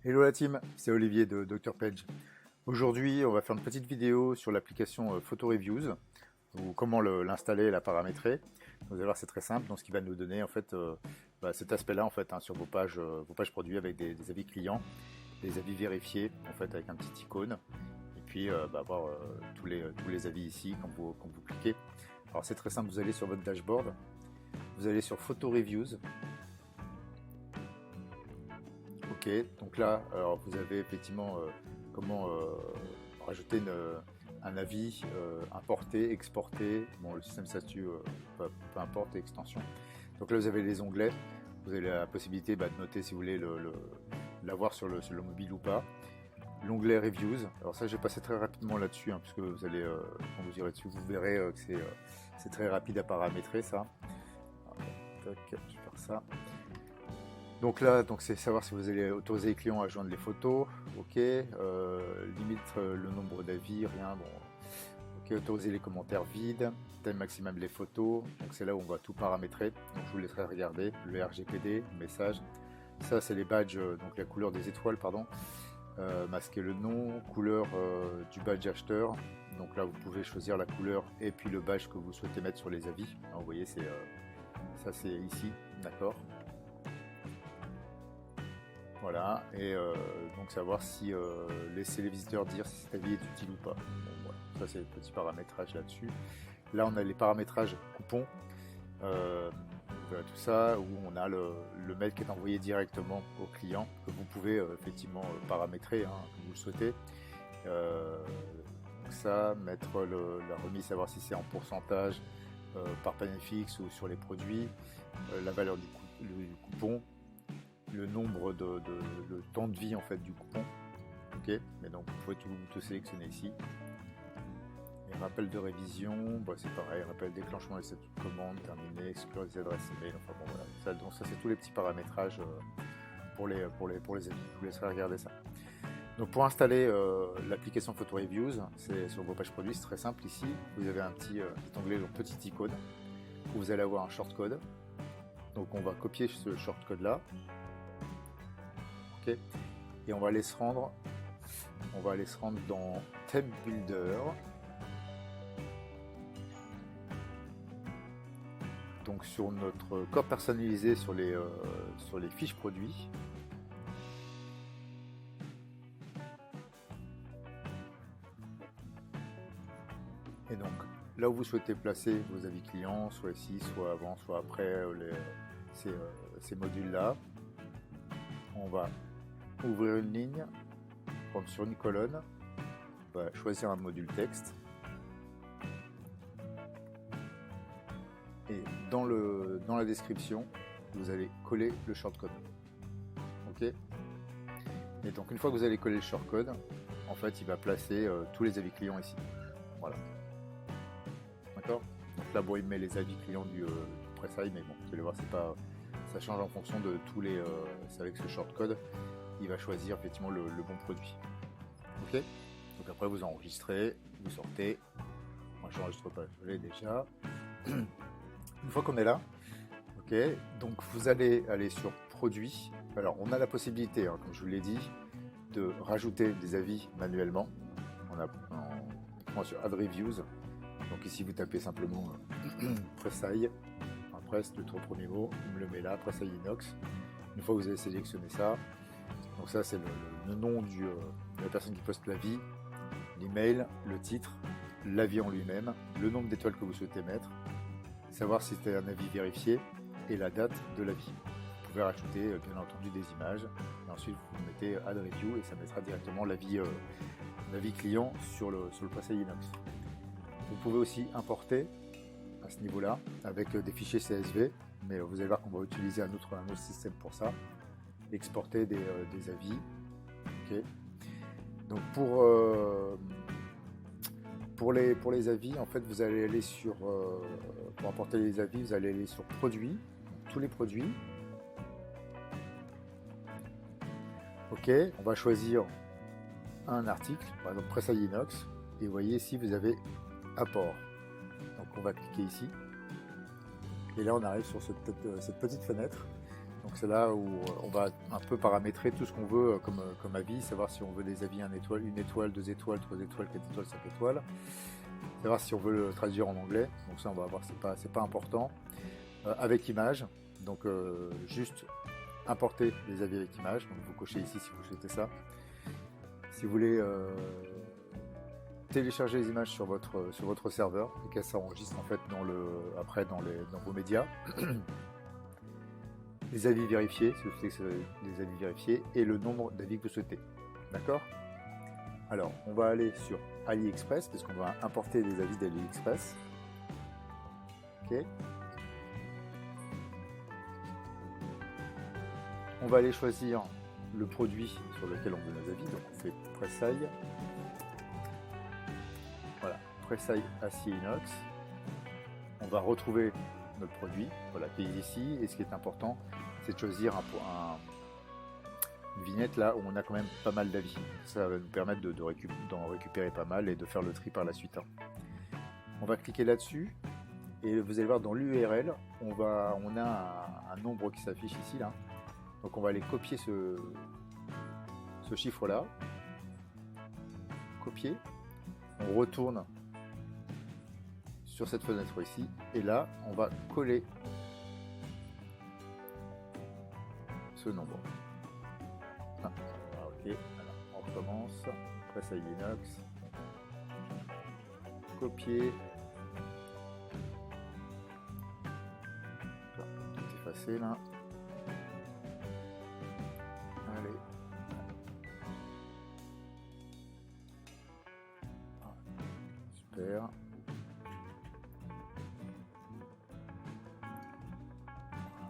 Hello la team, c'est Olivier de Dr Page. Aujourd'hui, on va faire une petite vidéo sur l'application Photo Reviews, ou comment l'installer et la paramétrer. Vous allez voir, c'est très simple. Donc, ce qui va nous donner en fait cet aspect-là en fait sur vos pages produits avec des avis clients, des avis vérifiés en fait avec un petit icône, et puis avoir tous les avis ici quand vous cliquez. Alors c'est très simple. Vous allez sur votre dashboard, vous allez sur Photo Reviews. Ok, donc là, alors vous avez effectivement comment rajouter un avis, importer, exporter. Bon, le système statut, peu importe, extension. Donc là, vous avez les onglets. Vous avez la possibilité de noter si vous voulez l'avoir sur le mobile ou pas. L'onglet Reviews. Alors ça, j'ai passé très rapidement là-dessus, puisque vous allez, quand vous irez dessus, vous verrez que c'est très rapide à paramétrer ça. Alors, tac, je vais faire ça. Donc là, c'est savoir si vous allez autoriser les clients à joindre les photos, ok, limite le nombre d'avis, rien, bon, ok, autoriser les commentaires vides, thème maximum les photos, donc c'est là où on va tout paramétrer, donc je vous laisserai regarder, le RGPD, le message, ça c'est les badges, donc la couleur des étoiles, pardon, masquer le nom, couleur du badge acheteur, donc là vous pouvez choisir la couleur et puis le badge que vous souhaitez mettre sur les avis, alors, vous voyez ça c'est ici, d'accord. Voilà, et donc savoir si laisser les visiteurs dire si cet avis est utile ou pas. Bon, voilà. Ça c'est le petit paramétrage là-dessus. Là on a les paramétrages coupons, voilà, tout ça, où on a le mail qui est envoyé directement au client, que vous pouvez effectivement paramétrer comme vous le souhaitez. Donc ça, mettre la remise, savoir si c'est en pourcentage par panier fixe ou sur les produits, la valeur du coupon, le nombre le temps de vie en fait du coupon, ok, mais donc vous pouvez tout sélectionner ici. Et rappel de révision, bah, c'est pareil, rappel déclenchement des statuts de commande, terminé, exclure les adresses email, enfin bon voilà, ça c'est tous les petits paramétrages pour les avis, je vous laisserai regarder ça. Donc pour installer l'application Photo Reviews, c'est sur vos pages produits, c'est très simple ici, vous avez un petit onglet, donc petite icône, où vous allez avoir un shortcode, donc on va copier ce shortcode là. Okay. Et on va aller se rendre dans Theme Builder. Donc sur notre corps personnalisé sur les fiches produits. Et donc là où vous souhaitez placer vos avis clients, soit ici, soit avant, soit après ces modules là, on va ouvrir une ligne, prendre sur une colonne, on va choisir un module texte, et dans la description, vous allez coller le shortcode. Ok. Et donc une fois que vous allez coller le shortcode, en fait, il va placer tous les avis clients ici. Voilà. D'accord. Donc là, bon, il met les avis clients du pressail, mais bon, vous allez voir, ça change en fonction de tous les. C'est avec ce shortcode. Il va choisir effectivement le bon produit. Ok. Donc après vous enregistrez, vous sortez. Moi je n'enregistre pas, je l'ai déjà. Une fois qu'on est là, ok. Donc vous allez aller sur produits. Alors on a la possibilité, comme je vous l'ai dit, de rajouter des avis manuellement. On a sur Add Reviews. Donc ici vous tapez simplement Pressail. Presse, le premier mot, on me le met là, Pressail Inox. Une fois que vous avez sélectionné ça. Donc ça c'est le nom de la personne qui poste l'avis, l'email, le titre, l'avis en lui-même, le nombre d'étoiles que vous souhaitez mettre, savoir si c'est un avis vérifié et la date de l'avis. Vous pouvez rajouter bien entendu des images et ensuite vous mettez Add Review et ça mettra directement l'avis client sur le Pressail Inox. Vous pouvez aussi importer à ce niveau-là avec des fichiers CSV, mais vous allez voir qu'on va utiliser un autre système pour ça. Exporter des avis. Okay. Donc pour les avis, en fait, vous allez aller sur pour importer les avis, vous allez aller sur produits, tous les produits. Ok, on va choisir un article, par exemple Pressail Inox, et vous voyez ici vous avez apport. Donc on va cliquer ici, et là on arrive sur cette petite fenêtre. Donc c'est là où on va un peu paramétrer tout ce qu'on veut comme avis, savoir si on veut des avis 1 étoile, 1 étoile, 2 étoiles, 3 étoiles, 4 étoiles, 5 étoiles. Savoir si on veut le traduire en anglais, donc ça on va voir, c'est pas important. Avec image, donc juste importer les avis avec image, donc vous cochez ici si vous souhaitez ça. Si vous voulez télécharger les images sur votre serveur et qu'elles s'enregistrent en fait après dans vos médias. Les avis vérifiés, si vous souhaitez que c'est des avis vérifiés, et le nombre d'avis que vous souhaitez. D'accord? Alors, on va aller sur AliExpress, parce qu'on va importer des avis d'AliExpress. Ok. On va aller choisir le produit sur lequel on veut nos avis. Donc, on fait Pressailles. Voilà, Pressailles acier inox. On va retrouver notre produit, voilà, qui est ici. Et ce qui est important, c'est de choisir une vignette là où on a quand même pas mal d'avis. Ça va nous permettre d'en récupérer pas mal et de faire le tri par la suite. On va cliquer là-dessus et vous allez voir dans l'URL, on a un nombre qui s'affiche ici là. Donc on va aller copier ce chiffre là, copier, on retourne sur cette fenêtre ici et là on va coller ce nombre. Ok, alors on recommence. Pressailles inox. Copier. Tout effacer là. Allez. Super.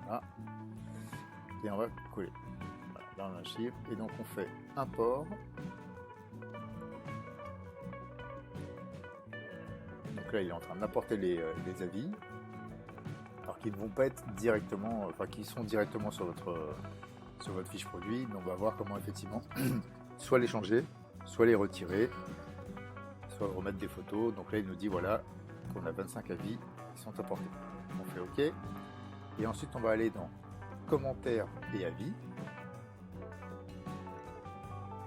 Voilà. Et on va coller. Dans l'archive, et donc on fait import. Donc là il est en train d'importer les avis, alors qu'ils ne vont pas être directement, enfin qui sont directement sur votre fiche produit, mais on va voir comment effectivement soit les changer, soit les retirer, soit remettre des photos. Donc là il nous dit voilà qu'on a 25 avis qui sont apportés. On fait OK, et ensuite on va aller dans commentaires et avis.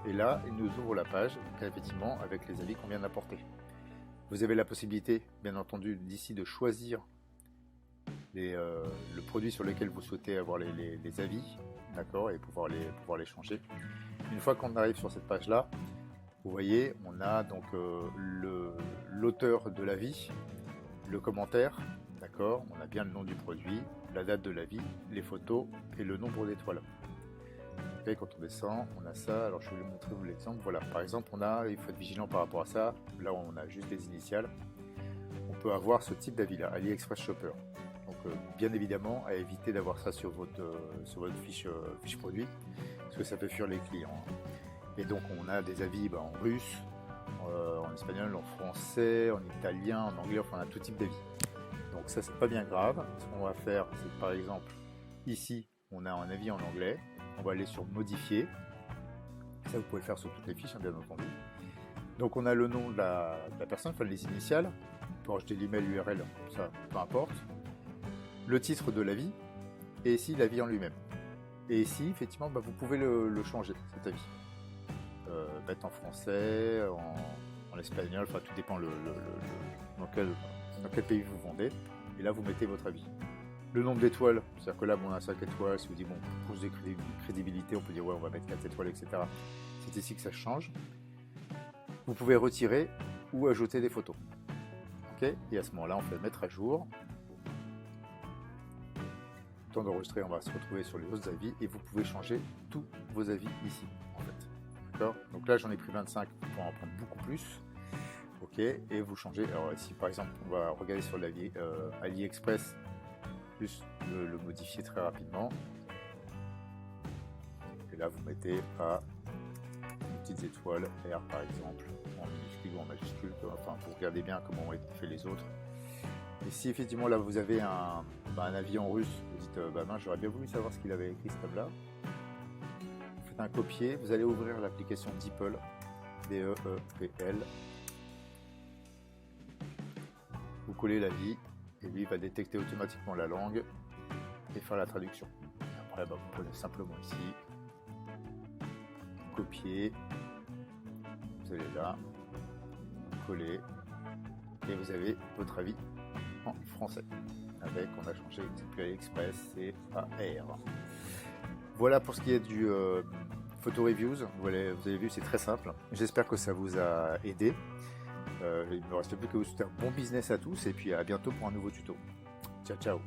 Et là, il nous ouvre la page, effectivement, avec les avis qu'on vient d'apporter. Vous avez la possibilité, bien entendu, d'ici de choisir le produit sur lequel vous souhaitez avoir les avis, d'accord, et pouvoir les changer. Une fois qu'on arrive sur cette page-là, vous voyez, on a donc l'auteur de l'avis, le commentaire, d'accord, on a bien le nom du produit, la date de l'avis, les photos et le nombre d'étoiles. Quand on descend, on a ça. Alors je vais vous montrer l'exemple. Voilà, par exemple, il faut être vigilant par rapport à ça. Là, on a juste les initiales. On peut avoir ce type d'avis là, AliExpress Shopper. Donc, bien évidemment, à éviter d'avoir ça sur votre fiche produit, parce que ça peut fuir les clients. Et donc, on a des avis en russe, en espagnol, en français, en italien, en anglais. Enfin, on a tout type d'avis. Donc ça, c'est pas bien grave. Ce qu'on va faire, c'est que, par exemple, ici, on a un avis en anglais. On va aller sur modifier. Ça, vous pouvez le faire sur toutes les fiches, bien entendu. Donc, on a le nom de la personne, enfin les initiales. On peut rajouter l'email, l'URL, ça, peu importe. Le titre de l'avis. Et ici, l'avis en lui-même. Et ici, effectivement, vous pouvez le changer, cet avis. Mettre en français, en espagnol, enfin, tout dépend dans quel pays vous vendez. Et là, vous mettez votre avis. Le nombre d'étoiles, c'est-à-dire que là, on a 5 étoiles, si vous dites, bon, pour plus de crédibilité, on peut dire, ouais, on va mettre 4 étoiles, etc. C'est ici que ça change. Vous pouvez retirer ou ajouter des photos. Ok, et à ce moment-là, on fait mettre à jour. Temps d'enregistrer, on va se retrouver sur les autres avis et vous pouvez changer tous vos avis ici, en fait. D'accord ? Donc là, j'en ai pris 25 pour en prendre beaucoup plus. Ok, et vous changez. Alors ici, par exemple, on va regarder sur l'avis AliExpress. Plus le modifier très rapidement. Et là, vous mettez à une petite étoile R par exemple, en minuscule ou en majuscule. Enfin, vous regardez bien comment ont été fait les autres. Et si effectivement là vous avez un avis en russe, vous dites mince, j'aurais bien voulu savoir ce qu'il avait écrit ce table-là. Vous faites un copier, vous allez ouvrir l'application DeepL, D-E-E-P-L. Vous collez l'avis. Et lui, il va détecter automatiquement la langue et faire la traduction. Après, vous prenez simplement ici, copier, vous allez là, coller, et vous avez votre avis en français. Avec, on a changé, c'est plus AliExpress, c'est AR. Voilà pour ce qui est du photo reviews. Vous avez vu, c'est très simple. J'espère que ça vous a aidé. Il ne me reste plus que vous souhaiter un bon business à tous et puis à bientôt pour un nouveau tuto. Ciao, ciao.